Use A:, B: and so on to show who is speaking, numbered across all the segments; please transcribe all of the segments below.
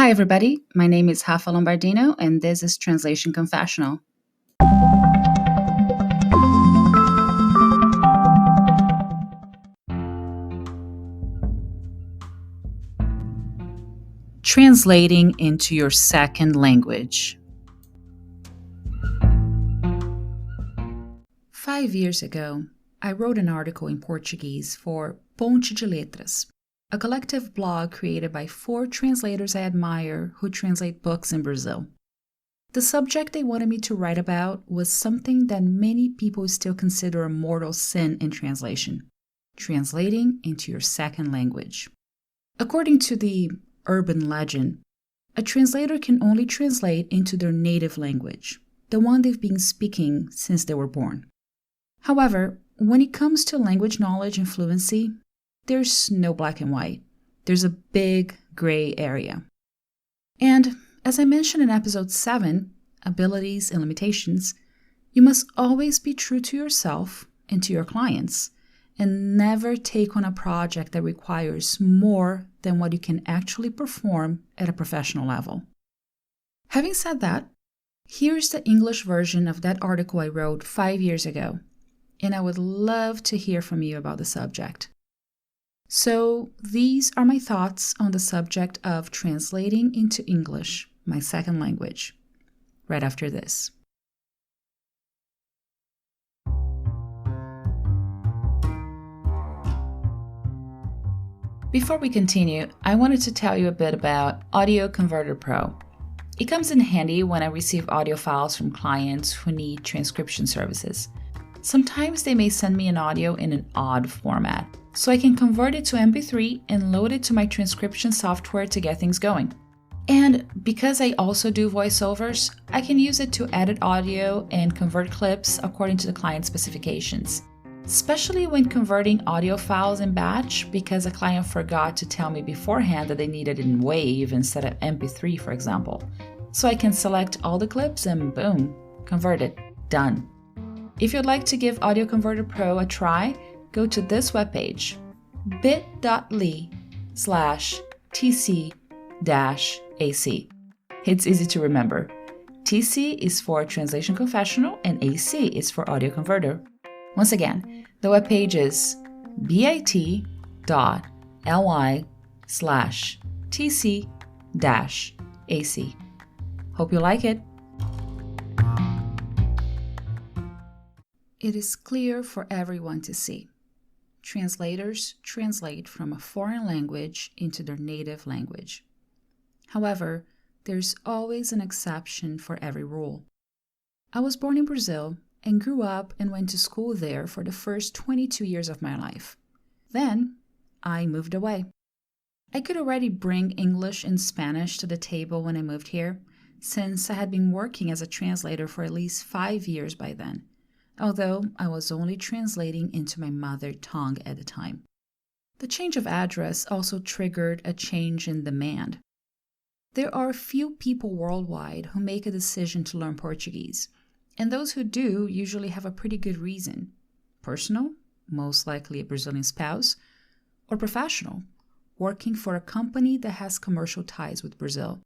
A: Hi, everybody. My name is Rafa Lombardino, and this is Translation Confessional. Translating into your second language. 5 years ago, I wrote an article in Portuguese for Ponte de Letras, a collective blog created by 4 translators I admire who translate books in Brazil. The subject they wanted me to write about was something that many people still consider a mortal sin in translation: translating into your second language. According to the urban legend, a translator can only translate into their native language, the one they've been speaking since they were born. However, when it comes to language knowledge and fluency, there's no black and white. There's a big gray area. And as I mentioned in episode 7, Abilities and Limitations, you must always be true to yourself and to your clients, and never take on a project that requires more than what you can actually perform at a professional level. Having said that, here's the English version of that article I wrote 5 years ago, and I would love to hear from you about the subject. So these are my thoughts on the subject of translating into English, my second language, right after this. Before we continue, I wanted to tell you a bit about Audio Converter Pro. It comes in handy when I receive audio files from clients who need transcription services. Sometimes they may send me an audio in an odd format, so I can convert it to MP3 and load it to my transcription software to get things going. And because I also do voiceovers, I can use it to edit audio and convert clips according to the client's specifications, especially when converting audio files in batch because a client forgot to tell me beforehand that they needed it in WAV instead of MP3, for example. So I can select all the clips and boom, convert it, done. If you'd like to give Audio Converter Pro a try, go to this webpage, bit.ly/tc-ac. It's easy to remember. TC is for Translation Confessional and AC is for Audio Converter. Once again, the webpage is bit.ly/tc-ac. Hope you like it. It is clear for everyone to see. Translators translate from a foreign language into their native language. However, there's always an exception for every rule. I was born in Brazil and grew up and went to school there for the first 22 years of my life. Then, I moved away. I could already bring English and Spanish to the table when I moved here, since I had been working as a translator for at least 5 years by then, although I was only translating into my mother tongue at the time. The change of address also triggered a change in demand. There are few people worldwide who make a decision to learn Portuguese, and those who do usually have a pretty good reason: personal, most likely a Brazilian spouse, or professional, working for a company that has commercial ties with Brazil.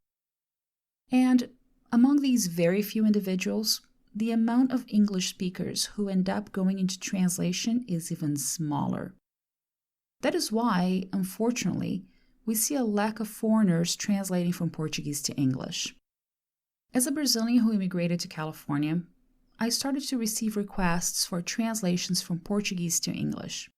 A: And among these very few individuals, the amount of English speakers who end up going into translation is even smaller. That is why, unfortunately, we see a lack of foreigners translating from Portuguese to English. As a Brazilian who immigrated to California, I started to receive requests for translations from Portuguese to English.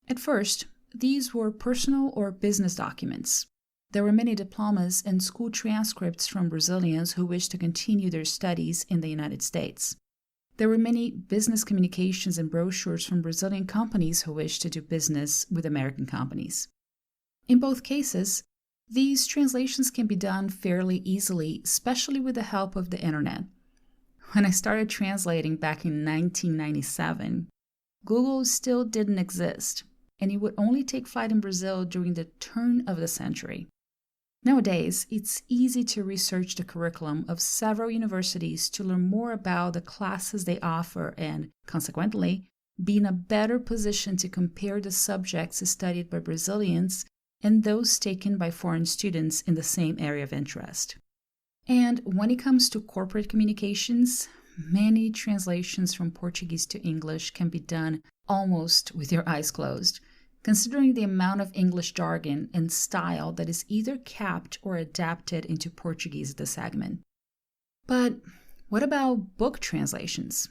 A: At first, these were personal or business documents. There were many diplomas and school transcripts from Brazilians who wished to continue their studies in the United States. There were many business communications and brochures from Brazilian companies who wished to do business with American companies. In both cases, these translations can be done fairly easily, especially with the help of the internet. When I started translating back in 1997, Google still didn't exist, and it would only take flight in Brazil during the turn of the century. Nowadays, it's easy to research the curriculum of several universities to learn more about the classes they offer and, consequently, be in a better position to compare the subjects studied by Brazilians and those taken by foreign students in the same area of interest. And when it comes to corporate communications, many translations from Portuguese to English can be done almost with your eyes closed, considering the amount of English jargon and style that is either kept or adapted into Portuguese at the segment. But what about book translations?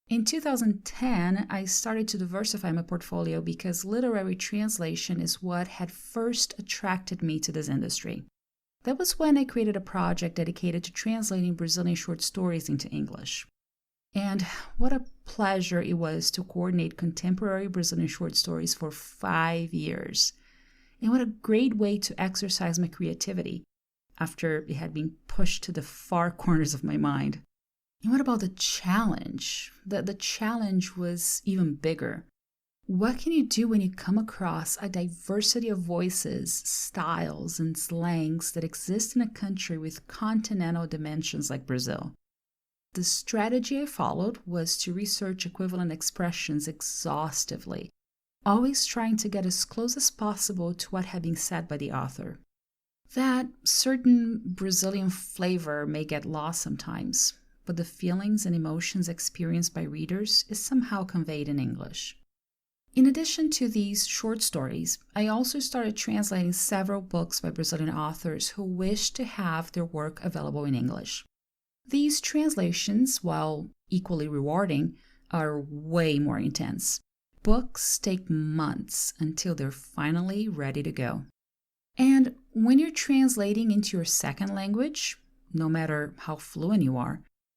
A: In 2010, I started to diversify my portfolio because literary translation is what had first attracted me to this industry. That was when I created a project dedicated to translating Brazilian short stories into English. And what a pleasure it was to coordinate contemporary Brazilian short stories for 5 years. And what a great way to exercise my creativity after it had been pushed to the far corners of my mind. And what about the challenge? The challenge was even bigger. What can you do when you come across a diversity of voices, styles, and slangs that exist in a country with continental dimensions like Brazil? The strategy I followed was to research equivalent expressions exhaustively, always trying to get as close as possible to what had been said by the author. That certain Brazilian flavor may get lost sometimes, but the feelings and emotions experienced by readers is somehow conveyed in English. In addition to these short stories, I also started translating several books by Brazilian authors who wished to have their work available in English. These translations, while equally rewarding, are way more intense. Books take months until they're finally ready to go. And when you're translating into your second language, no matter how fluent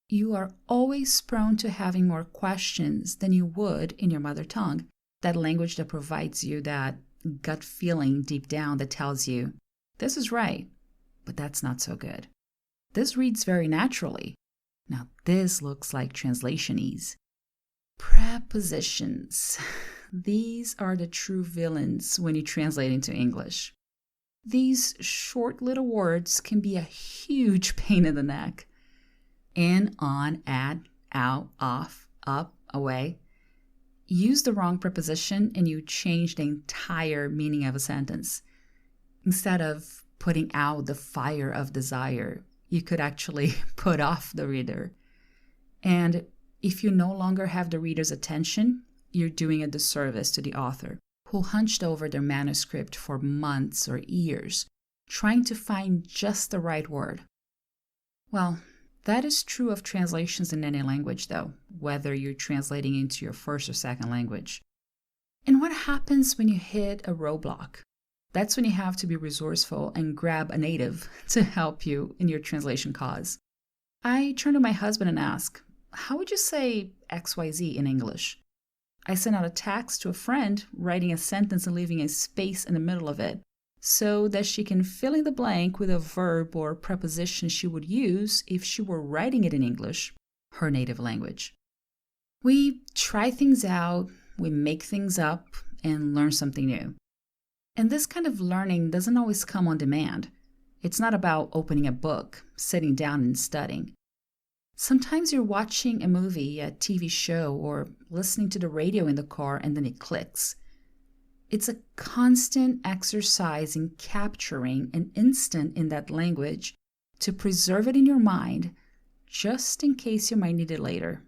A: you are always prone to having more questions than you would in your mother tongue, that language that provides you that gut feeling deep down that tells you, this is right, but that's not so good. This reads very naturally. Now this looks like translationese. Prepositions. These are the true villains when you translate into English. These short little words can be a huge pain in the neck. In, on, at, out, off, up, away. Use the wrong preposition and you change the entire meaning of a sentence. Instead of putting out the fire of desire, you could actually put off the reader. And if you no longer have the reader's attention, you're doing a disservice to the author, who hunched over their manuscript for months or years, trying to find just the right word. Well, that is true of translations in any language, though, whether you're translating into your first or second language. And what happens when you hit a roadblock? That's when you have to be resourceful and grab a native to help you in your translation cause. I turn to my husband and ask, how would you say XYZ in English? I send out a text to a friend, writing a sentence and leaving a space in the middle of it, so that she can fill in the blank with a verb or preposition she would use if she were writing it in English, her native language. We try things out, we make things up, and learn something new. And this kind of learning doesn't always come on demand. It's not about opening a book, sitting down and studying. Sometimes you're watching a movie, a TV show, or listening to the radio in the car and then it clicks. It's a constant exercise in capturing an instant in that language to preserve it in your mind, just in case you might need it later.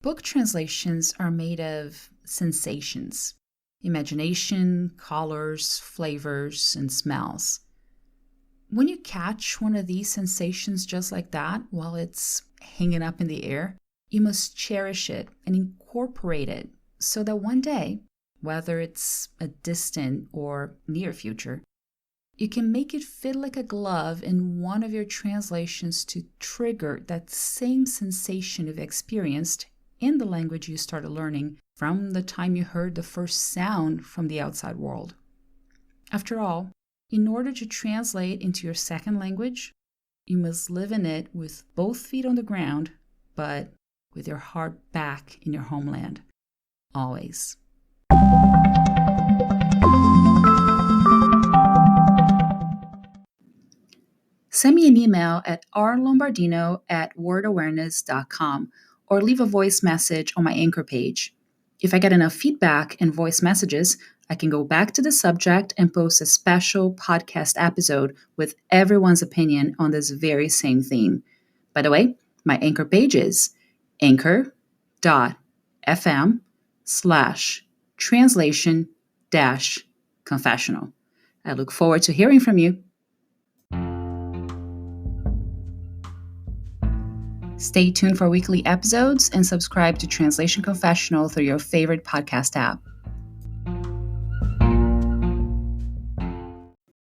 A: Book translations are made of sensations, imagination, colors, flavors, and smells. When you catch one of these sensations just like that while it's hanging up in the air, you must cherish it and incorporate it so that one day, whether it's a distant or near future, you can make it fit like a glove in one of your translations to trigger that same sensation you've experienced in the language you started learning from the time you heard the first sound from the outside world. After all, in order to translate into your second language, you must live in it with both feet on the ground, but with your heart back in your homeland. Always. Send me an email at rlombardino@wordawareness.com or leave a voice message on my Anchor page. If I get enough feedback and voice messages, I can go back to the subject and post a special podcast episode with everyone's opinion on this very same theme. By the way, my Anchor page is anchor.fm/translation-confessional. I look forward to hearing from you. Stay tuned for weekly episodes and subscribe to Translation Confessional through your favorite podcast app.